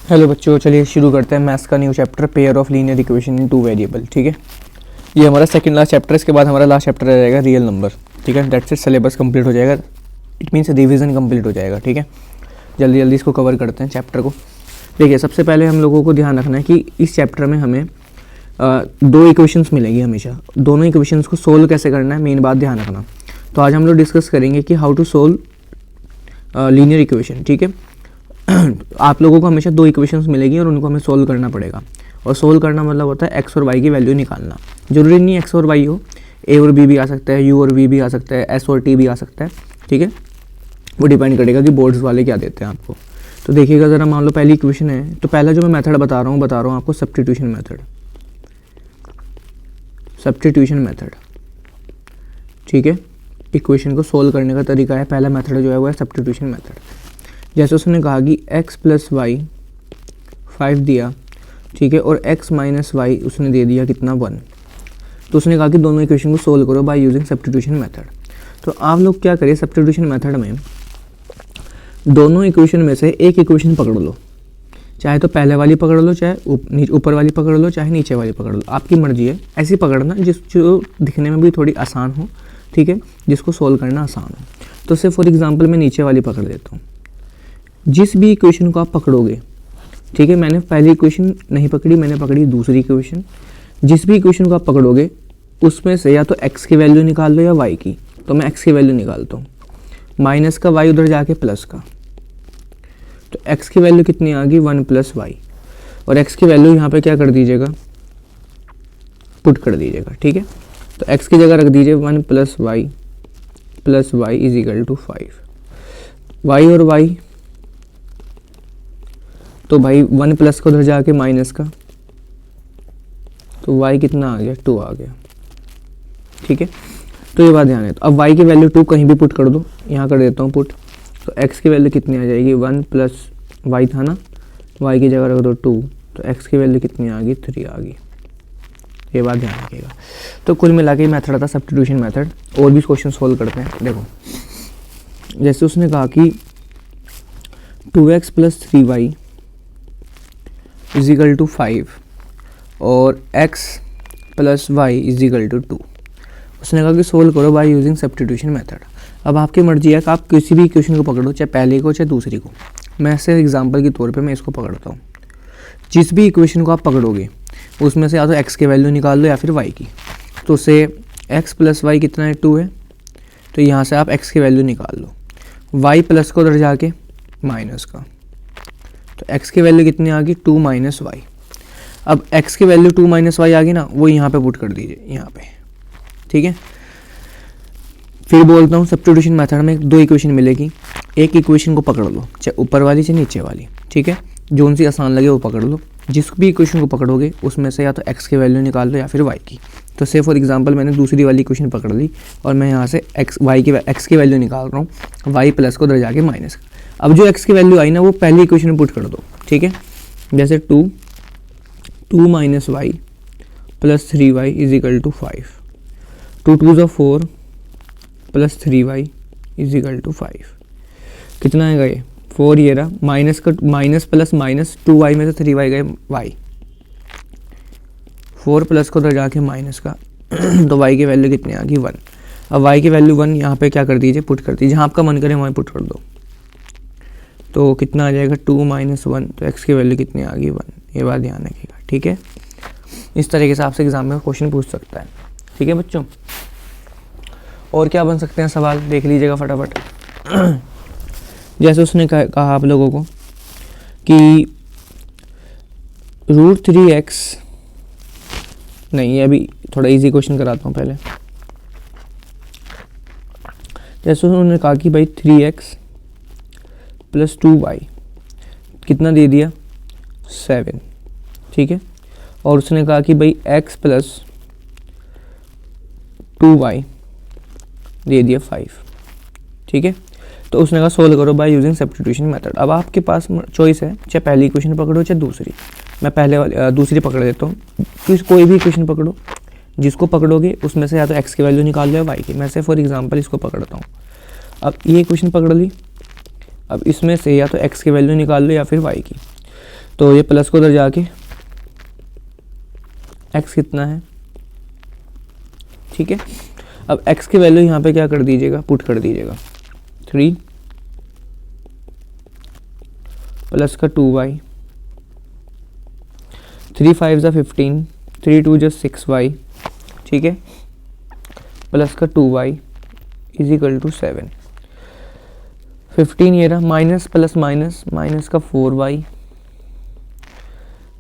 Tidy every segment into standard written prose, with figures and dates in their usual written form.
Hello बच्चों, चलिए शुरू करते हैं मैथ्स का new chapter pair of linear equation in two variable. ठीक है, ये हमारा सेकंड लास्ट चैप्टर है। इसके बाद हमारा लास्ट चैप्टर रह जाएगा रियल नंबर। ठीक है, दैट्स इट, सिलेबस कंप्लीट हो जाएगा। इट मीन्स रिवीजन कंप्लीट हो जाएगा। ठीक है, जल्दी जल्दी इसको कवर करते हैं चैप्टर को। देखिए, सबसे पहले हम लोगों को ध्यान रखना है कि इस चैप्टर में हमें दो इक्वेशंस मिलेगी हमेशा। दोनों इक्वेशंस को सोल्व कैसे करना है, मेन बात ध्यान रखना। तो आज हम लोग डिस्कस करेंगे कि how to solve linear equation. ठीक है, आप लोगों को हमेशा दो इक्वेशंस मिलेगी और उनको हमें सोल्व करना पड़ेगा। और सोल्व करना मतलब होता है एक्स और वाई की वैल्यू निकालना। जरूरी नहीं एक्स और वाई हो, ए और बी भी आ सकता है, यू और वी भी आ सकता है, एस और टी भी आ सकता है। ठीक है, वो डिपेंड करेगा कि बोर्ड्स वाले क्या देते हैं आपको। तो देखिएगा ज़रा, मान लो पहली इक्वेशन है, तो पहला जो मैं मेथड बता रहा हूँ आपको सब्स्टिट्यूशन मेथड। सब्स्टिट्यूशन मेथड, ठीक है, इक्वेशन को सोल्व करने का तरीका है। पहला मेथड जो है वो है सब्स्टिट्यूशन मेथड। जैसे उसने कहा कि x प्लस वाई 5 दिया, ठीक है, और x माइनस वाई उसने दे दिया कितना 1। तो उसने कहा कि दोनों इक्वेशन को सोल्व करो बाय यूजिंग सब्स्टिट्यूशन मेथड। तो आप लोग क्या करिए, सब्स्टिट्यूशन मेथड में दोनों इक्वेशन में से एक इक्वेशन पकड़ लो। चाहे तो पहले वाली पकड़ लो, चाहे ऊपर वाली पकड़ लो, चाहे नीचे वाली पकड़ लो, आपकी मर्जी है। ऐसी पकड़ना जो दिखने में भी थोड़ी आसान हो, ठीक है, जिसको सोल्व करना आसान हो। तो से फॉर एग्जाम्पल मैं नीचे वाली पकड़ लेता हूँ। जिस भी इक्वेशन को आप पकड़ोगे, ठीक है, मैंने पहली इक्वेशन नहीं पकड़ी, मैंने पकड़ी दूसरी इक्वेशन। जिस भी इक्वेशन को आप पकड़ोगे उसमें से या तो x की वैल्यू निकाल लो या y की। तो मैं x की वैल्यू निकालता हूँ, माइनस का y उधर जाके प्लस का। तो x की वैल्यू कितनी आ गई 1 प्लस वाई, और x की वैल्यू यहाँ पे क्या कर दीजिएगा, पुट कर दीजिएगा। ठीक है, तो x की जगह रख दीजिए 1 plus y is equal to 5। y और y, तो भाई 1 प्लस का उधर जाके माइनस का, तो y कितना आ गया 2 आ गया। ठीक है, तो ये बात ध्यान है। तो अब y की वैल्यू 2 कहीं भी पुट कर दो, यहाँ कर देता हूँ पुट। तो x की वैल्यू कितनी आ जाएगी 1 प्लस वाई था ना, y की जगह रख दो 2, तो x की वैल्यू कितनी आ गई 3 आ गई। ये बात ध्यान रखिएगा। तो कुल मिला के मेथड था सब्स्टिट्यूशन मेथड। और भी क्वेश्चन सोल्व करते हैं। देखो, जैसे उसने कहा कि 2x plus 3y is equal to 5 और x plus y is equal to 2। उसने कहा कि सोल्व करो बाय यूजिंग सब्स्टिट्यूशन मेथड। अब आपकी मर्जी है कि आप किसी भी इक्वेशन को पकड़ो, चाहे पहले को चाहे दूसरी को। मैं ऐसे एग्जांपल के तौर पे मैं इसको पकड़ता हूँ। जिस भी इक्वेशन को आप पकड़ोगे उसमें से या तो x की वैल्यू निकाल लो या फिर y की। तो उससे x प्लस वाई कितना है 2 है, तो यहाँ से आप x की वैल्यू निकाल लो। y प्लस को उधर जाके माइनस का, तो x की वैल्यू कितनी आ गई 2 माइनस वाई। अब x की वैल्यू 2 माइनस वाई आ गई ना, वो यहाँ पे पुट कर दीजिए यहाँ पे। ठीक है, फिर बोलता हूँ सब्स्टिट्यूशन मेथड में दो इक्वेशन मिलेगी। एक इक्वेशन को पकड़ लो, चाहे ऊपर वाली चाहे नीचे वाली। ठीक है, जो उनसी आसान लगे वो पकड़ लो। जिस भी इक्वेशन को पकड़ोगे उसमें से या तो x की वैल्यू निकाल लो या फिर y की। तो से फॉर एग्जांपल मैंने दूसरी वाली इक्वेशन पकड़ ली और मैं यहाँ से x की वैल्यू निकाल रहा हूँ, y प्लस को उधर जाके माइनस का। अब जो x की वैल्यू आई ना, वो पहली इक्वेशन में पुट कर दो। ठीक है, जैसे 2 minus y plus 3y is equal to 5। 2 2 ज़ा 4 plus 3y is equal to 5। कितना आएगा ये 4, ये रहा माइनस का, माइनस प्लस माइनस, 2y में से 3y गए y, 4 प्लस को उधर जाके माइनस का तो y की वैल्यू कितनी आ गई 1। अब y की वैल्यू 1 यहाँ पे क्या कर दीजिए, पुट कर दीजिए। जहाँ आपका मन करे वहाँ पुट कर दो। तो कितना आ जाएगा 2 माइनस 1, तो x की वैल्यू कितनी आ गई 1। ये बात ध्यान रखिएगा। ठीक है, इस तरीके से आपसे एग्जाम में क्वेश्चन पूछ सकता है। ठीक है बच्चों, और क्या बन सकते हैं सवाल, देख लीजिएगा फटाफट। जैसे उसने कहा आप लोगों को कि √3x, नहीं ये अभी थोड़ा इजी क्वेश्चन कराता हूँ पहले। जैसे उन्होंने कहा कि भाई 3x प्लस 2y कितना दे दिया 7। ठीक है, और उसने कहा कि भाई x प्लस 2y दे दिया 5। ठीक है, तो उसने कहा सोल्व करो बाय यूजिंग सब्स्टिट्यूशन मेथड। अब आपके पास चॉइस है, चाहे पहली इक्वेशन पकड़ो चाहे दूसरी। मैं पहले वाली दूसरी पकड़ लेता हूँ। तो कोई भी इक्वेशन पकड़ो, जिसको पकड़ोगे उसमें से या तो x की वैल्यू निकाल लो या y की। मैं से फॉर एग्जांपल इसको पकड़ता हूँ। अब ये इक्वेशन पकड़ ली, अब इसमें से या तो x की वैल्यू निकाल लो या फिर y की। तो ये प्लस को उधर जाके x कितना है, ठीक है। अब x की वैल्यू यहाँ पे क्या कर दीजिएगा, पुट कर दीजिएगा 3 प्लस का 2y, 3 5 ज़ा 15, 3 2 ज़ा 6y, ठीक है, प्लस का 2y इज इक्वल टू 7। 15 ये रहा, माइनस प्लस माइनस, माइनस का 4y,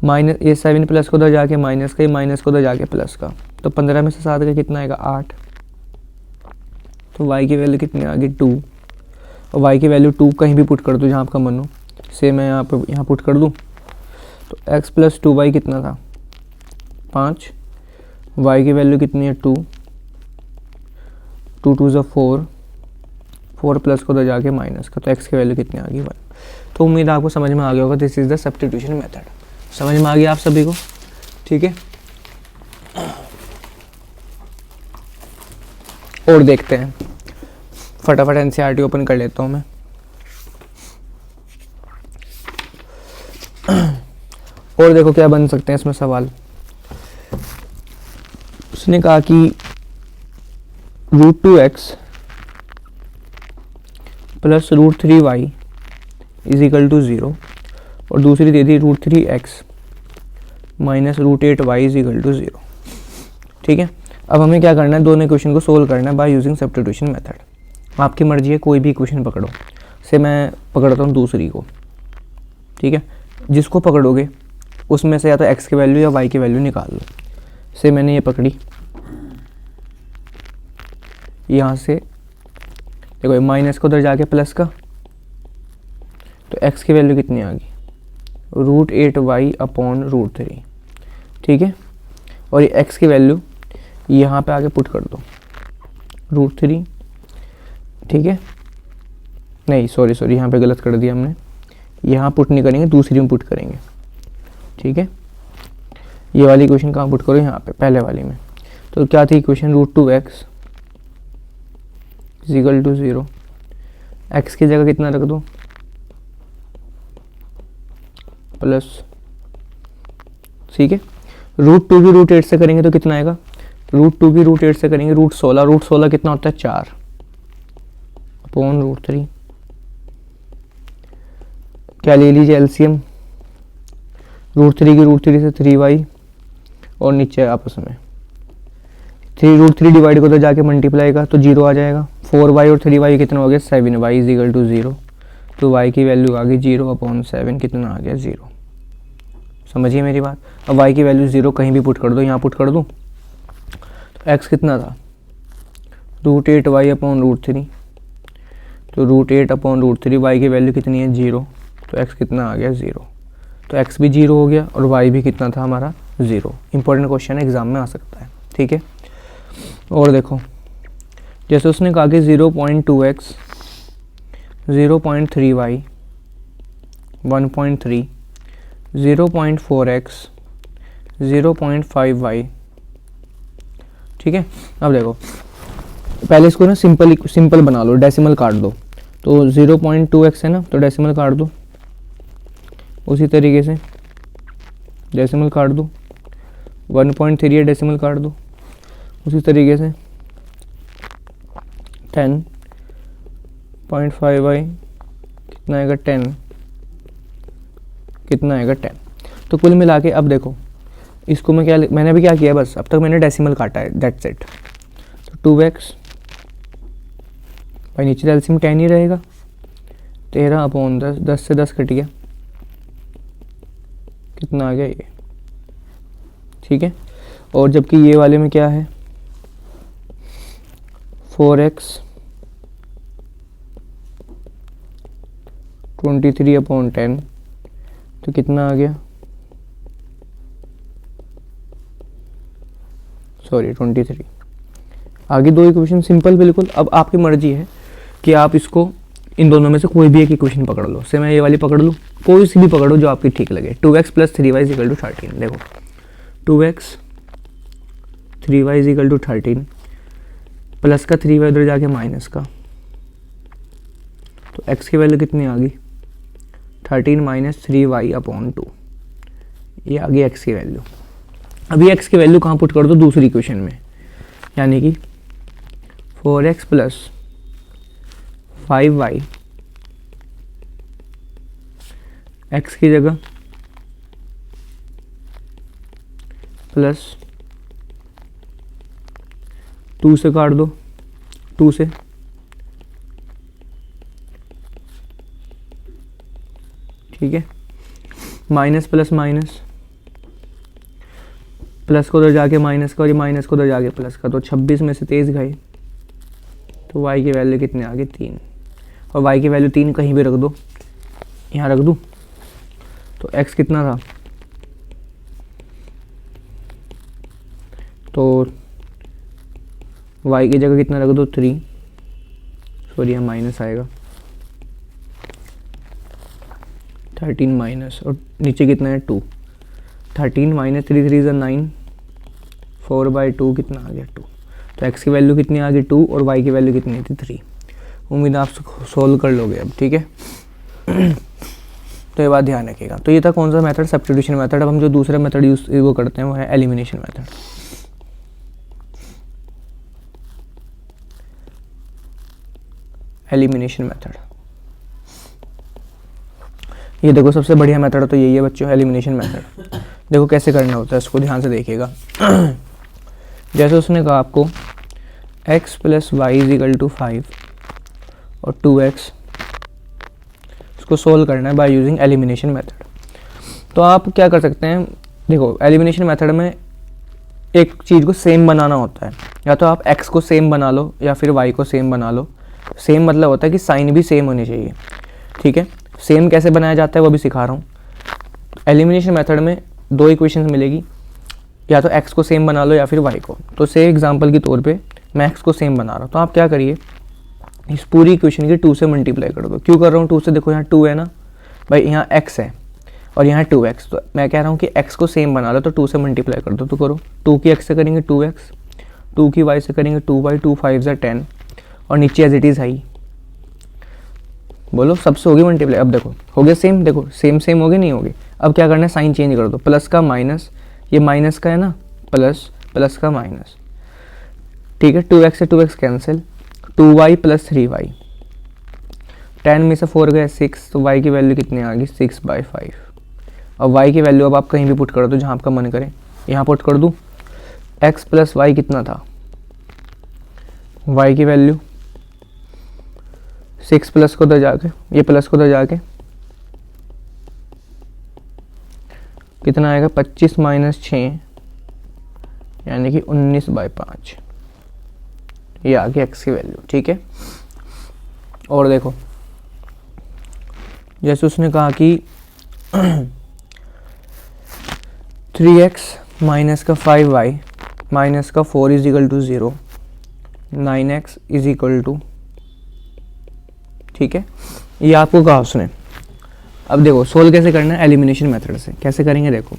माइनस ये 7 प्लस को उधर जाके माइनस का, ये माइनस को उधर जाके प्लस का, तो 15 में से 7 का कितना आएगा 8। तो y की वैल्यू कितनी आ गई 2, और y की वैल्यू 2 कहीं भी पुट कर दो जहाँ आपका मन हो, से मैं यहाँ पुट कर दूँ, तो x प्लस 2y कितना था 5, y की वैल्यू कितनी है 2, 2 2 ज़ा 4, 4 प्लस को उधर जाके माइनस का, तो x की वैल्यू कितनी आ गई 1। तो उम्मीद आपको समझ में आ गया होगा, this is the substitution method. समझ में आ गया आप सभी को, ठीक है। और देखते हैं, फटाफट एनसीईआरटी ओपन कर लेता हूँ मैं। और देखो क्या बन सकते हैं इसमें सवाल। उसने कहा कि √2x plus √3y is equal to 0, और दूसरी दे दी √3x minus √8y is equal to 0, ठीक है। अब हमें क्या करना है, दोनों इक्वेशन को सोल्व करना है बाय यूजिंग सब्स्टिट्यूशन मेथड। आपकी मर्जी है, कोई भी इक्वेशन पकड़ो, से मैं पकड़ता हूँ दूसरी को, ठीक है। जिसको पकड़ोगे उसमें से या तो x की वैल्यू या y की वैल्यू निकाल लो। से मैंने ये पकड़ी, यहाँ से देखो माइनस को उधर जाके प्लस का, तो x की वैल्यू कितनी आ गई √8y अपॉन √3, ठीक है। और ये x की वैल्यू यहाँ पे आके पुट कर दो √3, ठीक है। नहीं सॉरी यहाँ पे गलत कर दिया हमने, यहाँ पुट नहीं करेंगे, दूसरी में पुट करेंगे, ठीक है। ये वाली इक्वेशन कहाँ पुट करो, यहाँ पे पहले वाली में। तो क्या थी equation √2x is equal to 0, x की जगह कितना रख दो प्लस, ठीक है। √2 की √8 से करेंगे तो कितना आएगा, √2 की √8 से करेंगे √16, √16 कितना होता है 4 अपॉन √3। क्या ले लीजिए एलसीएम, √3 की √3 से 3y, और नीचे आपस में 3 √3 डिवाइड को तो जाके मल्टीप्लाई का, तो 0 आ जाएगा। 4y और 3y कितना हो गया 7y इज इक्वल टू 0, तो y की वैल्यू आ गई 0 अपॉन 7, कितना आ गया 0। समझिए मेरी बात। अब y की वैल्यू 0 कहीं भी पुट कर दो, यहाँ पुट कर दूँ, तो x कितना था √8y अपॉन √3, तो √8 अपॉन √3, y की वैल्यू कितनी है 0, तो x कितना आ गया 0, तो x भी 0 हो गया और y भी कितना था हमारा 0। इंपॉर्टेंट क्वेश्चन एग्जाम में आ सकता है, ठीक है। और देखो जैसे उसने कहा कि 0.2x 0.3y 1.3 0.4x 0.5y, ठीक है। अब देखो पहले इसको ना सिंपल बना लो, डेसिमल काट दो। तो 0.2x है ना, तो डेसिमल काट दो, उसी तरीके से डेसिमल काट दो। 1.3 है, डेसिमल काट दो उसी तरीके से। 10.5y कितना आएगा 10, कितना आएगा 10। तो कुल मिला के अब देखो इसको मैंने अभी क्या किया, बस अब तक मैंने डेसिमल काटा है, दैट्स इट। तो 2x भाई नीचे एलसीएम 10 ही रहेगा, 13 अपॉन 10, 10 से 10 कट गया, कितना आ गया ये, ठीक है। और जबकि ये वाले में क्या है 4x 23 अपॉन 10, तो कितना आ गया, सॉरी 23। आगे दो इक्वेशन सिंपल बिल्कुल। अब आपकी मर्जी है कि आप इसको इन दोनों में से कोई भी एक इक्वेशन पकड़ लो। से मैं ये वाली पकड़ लूँ, कोई सी भी पकड़ो जो आपकी ठीक लगे। 2x plus 3y is equal to 13। देखो 2x 3y is equal to 13, plus का 3y उधर जाके माइनस का, तो x की वैल्यू कितनी आ गई 13 माइनस 3y अपॉन 2, ये आ गई एक्स की वैल्यू। अभी एक्स की वैल्यू कहाँ पुट कर दो, दूसरी इक्वेशन में, यानी कि 4x प्लस 5y एक्स की जगह प्लस 2 से काट दो, 2 से, ठीक है, माइनस प्लस माइनस, प्लस को उधर जाके माइनस का और ये माइनस को उधर जाके प्लस का, तो 26 में से 23 गए, तो y की वैल्यू कितने आ गए 3। और y की वैल्यू 3 कहीं भी रख दो, यहाँ रख दूँ, तो x कितना था, तो y की जगह कितना रख दो 3, सॉरी यहाँ माइनस आएगा 13 माइनस, और नीचे कितना है 2, 13 माइनस 3 3 9, 4/2 कितना आ गया 2। तो x की वैल्यू कितनी आ गई 2 और y की वैल्यू कितनी थी 3। उम्मीद है आप सोल्व कर लोगे अब, ठीक है। तो ये बात ध्यान रखिएगा। तो ये था कौन सा मेथड, सब्स्टिट्यूशन मेथड। अब हम जो दूसरा मेथड यूज वो करते हैं वो है एलिमिनेशन मेथड। एलिमिनेशन मेथड, ये देखो सबसे बढ़िया मेथड तो यही है बच्चों, एलिमिनेशन मेथड। देखो कैसे करना होता है, इसको ध्यान से देखिएगा। जैसे उसने कहा आपको x plus y is equal to 5 और 2x, इसको सोल्व करना है बाय यूजिंग एलिमिनेशन मेथड। तो आप क्या कर सकते हैं, देखो एलिमिनेशन मेथड में एक चीज़ को सेम बनाना होता है, या तो आप x को सेम बना लो या फिर y को सेम बना लो। सेम मतलब होता है कि साइन भी सेम होनी चाहिए, ठीक है। सेम कैसे बनाया जाता है वो भी सिखा रहा हूँ। एलिमिनेशन मेथड में दो इक्वेशंस मिलेगी, या तो x को सेम बना लो या फिर y को। तो से एग्जांपल के तौर पे मैं x को सेम बना रहा हूँ, तो आप क्या करिए, इस पूरी इक्वेशन की 2 से मल्टीप्लाई कर दो। क्यों कर रहा हूँ 2 से, देखो यहाँ 2 है ना भाई, यहाँ x है और यहाँ 2x, तो मैं कह रहा हूँ कि x को सेम बना लो तो 2 से मल्टीप्लाई कर दो। तो करो, 2 की x से करेंगे 2x, 2 की y से करेंगे 2y, 2 5 10, और नीचे एज इट इज़ आई, बोलो सबसे होगी मल्टीप्लाई। अब देखो हो गया सेम, देखो सेम सेम हो गए, नहीं होगी। अब क्या करना है, साइन चेंज कर दो, प्लस का माइनस, ये माइनस का है ना, प्लस प्लस का माइनस, ठीक है। 2x से 2x cancel, 2y plus 3y, 10 में से 4 गए 6, तो y की वैल्यू कितनी आ गई 6/5। और y की वैल्यू अब आप कहीं भी पुट कर दो जहाँ आपका मन करे, यहाँ पुट कर दूँ, x प्लस वाई कितना था, y की वैल्यू 6 प्लस को उधर जाके, ये प्लस को उधर जाके कितना आएगा 25 माइनस 6, यानी कि 19/5, ये आ गई x की वैल्यू, ठीक है। और देखो जैसे उसने कहा कि 3x माइनस का 5y माइनस का 4 is equal to 0, 9x is equal to, ठीक है, ये आपको कहा उसने। अब देखो सोल्व कैसे करना है, एलिमिनेशन मेथड से। कैसे करेंगे देखो,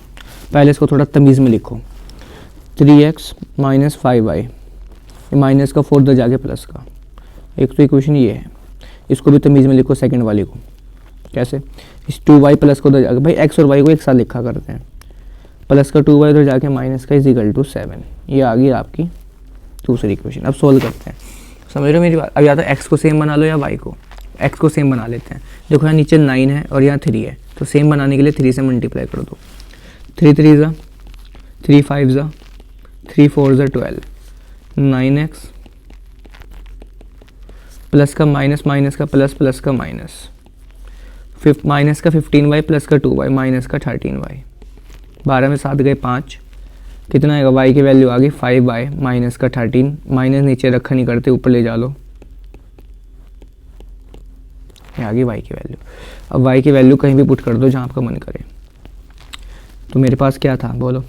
पहले इसको थोड़ा तमीज़ में लिखो, 3x माइनस 5y, माइनस का 4 दर जाके प्लस का, एक तो इक्वेशन ये है, इसको भी तमीज़ में लिखो सेकंड वाली को। कैसे, इस 2y प्लस को उधर जाके, भाई x और y को एक साथ लिखा करते हैं, प्लस का 2y उधर जाके माइनस का इज इक्वल टू 7, ये आ गई आपकी दूसरी इक्वेशन। अब सोल्व करते हैं, समझ रहे हो मेरी बात। अब या तो x को सेम बना लो या y को, x को सेम बना लेते हैं। देखो यहाँ नीचे 9 है और यहाँ 3 है, तो सेम बनाने के लिए 3 से मल्टीप्लाई कर दो, 3 3 ज़ा 3 5 ज़ा 3 4 ज़ा 12, 9x प्लस का माइनस, माइनस का प्लस, प्लस का माइनस, माइनस का 15y प्लस का 2y माइनस का 13y, 12 में 7 गए 5, कितना आएगा, y की वैल्यू आ गई 5y माइनस का 13, माइनस नीचे रखा नहीं करते, ऊपर ले जा लो, ये आ गई y की वैल्यू। अब y की वैल्यू कहीं भी पुट कर दो जहाँ आपका मन करे। तो मेरे पास क्या था बोलो,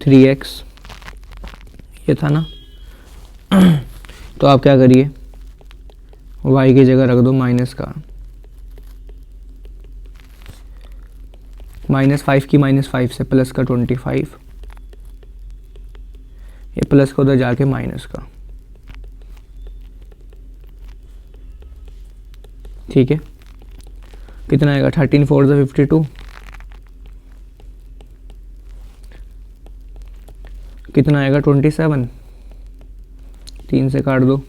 3x ये था ना। तो आप क्या करिए, y की जगह रख दो माइनस का, -5 की -5 से प्लस का 25, ये प्लस को उधर जाके माइनस का, ठीक है। कितना आएगा, 13 4 52, कितना आएगा 27, 3 से काट दो,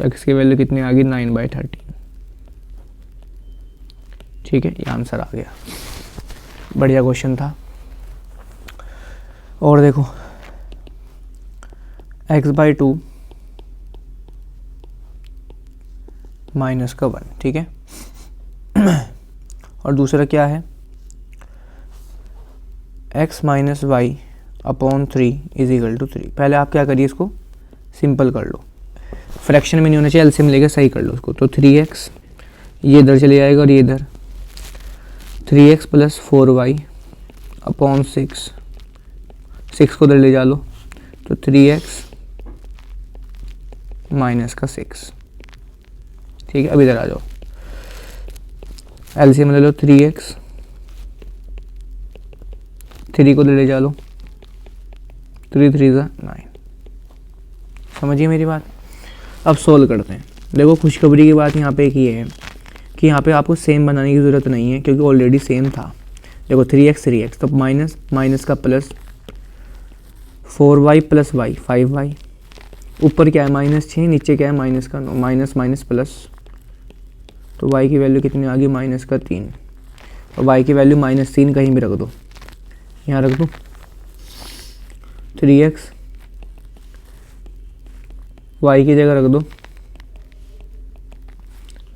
एक्स की वैल्यू कितनी आ गई 9/13। ठीक है, ये आंसर आ गया। बढ़िया क्वेश्चन था। और देखो x/2 माइनस का 1, ठीक है। और दूसरा क्या है, x minus y upon 3 is equal to 3। पहले आप क्या करिए, इसको सिंपल कर लो, फ्रैक्शन में नहीं होना चाहिए, एलसीएम लेके सही कर लो उसको। तो 3x ये इधर चले जाएगा और ये इधर 3x प्लस 4y अपॉन 6 को इधर ले जा लो, तो 3x माइनस का 6। ठीक है, अब इधर आ जाओ, एलसीएम ले लो 3x, 3 को ले जा लो, 3 3 9। समझिए मेरी बात। अब सोल्व करते हैं। देखो खुशखबरी की बात यहाँ पे एक ये है कि यहाँ पे आपको सेम बनाने की ज़रूरत नहीं है क्योंकि ऑलरेडी सेम था। देखो 3x तो माइनस का plus, 4y plus y 5y, ऊपर क्या है -6, नीचे क्या है माइनस का 9, माइनस प्लस, तो y की वैल्यू कितनी आ गई -3, और y की वैल्यू -3 कहीं भी रख दो, यहाँ रख दो 3x, y की जगह रख दो,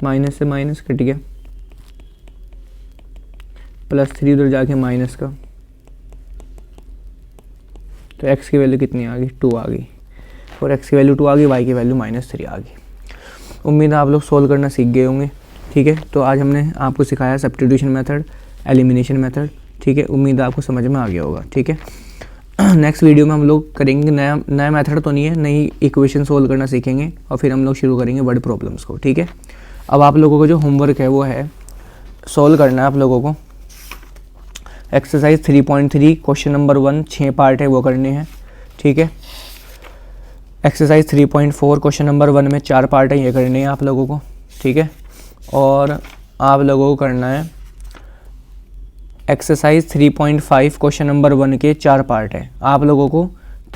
माइनस से माइनस कट गया, +3 उधर जाके माइनस का, तो x की वैल्यू कितनी आ गई 2 आ गई, और x की वैल्यू 2 आ गई, y की वैल्यू -3 आ गई। उम्मीद है आप लोग सोल्व करना सीख गए होंगे। ठीक है, तो आज हमने आपको सिखाया सब्स्टिट्यूशन मेथड, एलिमिनेशन मेथड। ठीक है, उम्मीद है आपको समझ में आ गया होगा। ठीक है, नेक्स्ट वीडियो में हम लोग करेंगे नया मेथड तो नहीं है, नई इक्वेशन सोल्व करना सीखेंगे और फिर हम लोग शुरू करेंगे वर्ड प्रॉब्लम्स को। ठीक है, अब आप लोगों को जो होमवर्क है वो है सोल्व करना है आप लोगों को एक्सरसाइज 3.3 क्वेश्चन नंबर 1, 6 पार्ट है वो करने हैं। ठीक है, एक्सरसाइज 3.4 क्वेश्चन नंबर 1 में 4 पार्ट है, ये करने हैं आप लोगों को। ठीक है, और आप लोगों को करना है एक्सरसाइज 3.5 क्वेश्चन नंबर 1 के 4 पार्ट है। आप लोगों को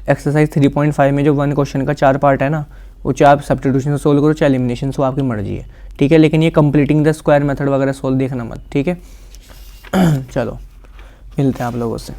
एक्सरसाइज 3.5 में जो 1 क्वेश्चन का 4 पार्ट है ना, वो चाहे आप सब्स्टिट्यूशन से सोल्व करो चाहे एलिमिनेशन से, आपकी मर्जी है। ठीक है, लेकिन ये कंप्लीटिंग द स्क्वायर मेथड वगैरह सोल्व देखना मत। ठीक है, चलो मिलते हैं आप लोगों से।